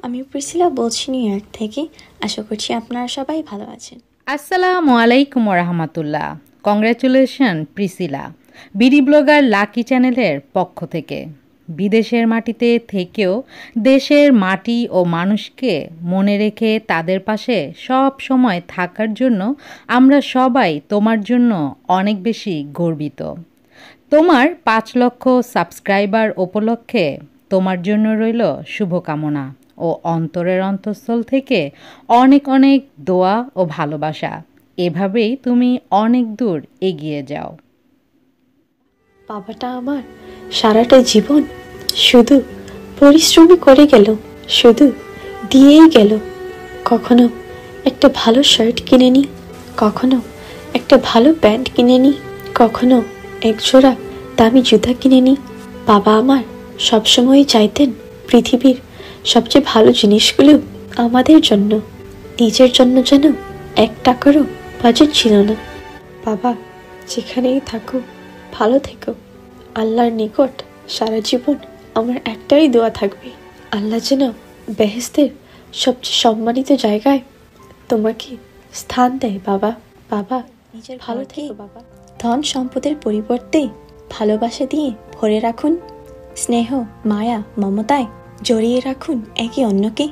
আমি প্রিসিলা বলছি new York থেকে। আশা করছি আপনারা সবাই ভালো আছেন। আসসালামু আলাইকুম রাহমাতুল্লাহ। Congratulation Priscilla, BD blogger lucky চ্যানেলের পক্ষ থেকে। বিদেশের মাটিতে থেকেও দেশের মাটি ও মানুষকে মনে রেখে তাদের পাশে সব সময় থাকার জন্য আমরা সবাই তোমার জন্য অনেক বেশি গর্বিত। তোমার ৫ লক্ষ সাবস্ক্রাইবার উপলক্ষে তোমার জন্য রইল শুভকামনা ও অন্তরের অন্তঃস্থল থেকে অনেক অনেক দোয়া ও ভালোবাসা। এভাবেই তুমি অনেক দূর এগিয়ে যাও। বাবাটা আমার সারাটা জীবন শুধু পরিশ্রমই করে গেল, শুধু দিয়েই গেল। কখনো একটা ভালো শার্ট কিনে নি, কখনো একটা ভালো প্যান্ট কিনে নি, কখনো একজোড়া দামি জুতা কিনে নি। বাবা আমার সবসময় চাইতেন পৃথিবীর সবচেয়ে ভালো জিনিসগুলো আমাদের জন্য, নিজের জন্য যেন ১ টাকারও বাজেট ছিল না। বাবা যেখানেই থাকো ভালো থেকো। আল্লাহর নিকট সারা জীবন আমার একটাই দোয়া থাকবে, আল্লাহ যেন বেহেশতের সবচেয়ে সম্মানিত জায়গায় তোমাকে স্থান দেয়। বাবা বাবা নিজের ভালো থেকো বাবা। ধন সম্পদের পরিবর্তে ভালোবাসা দিয়ে ভরে রাখুন, স্নেহ মায়া মমতায় জড়িয়ে রাখুন একে অন্যকে।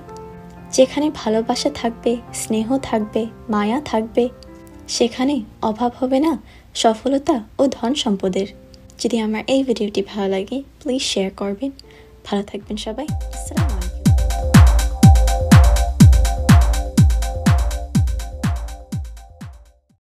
যেখানে ভালোবাসা থাকবে, স্নেহ থাকবে, মায়া থাকবে, সেখানে অভাব হবে না সফলতা ও ধন সম্পদের। যদি আমার এই ভিডিওটি ভালো লাগে প্লিজ শেয়ার করবেন। ভালো থাকবেন সবাই। আসসালামু আলাইকুম।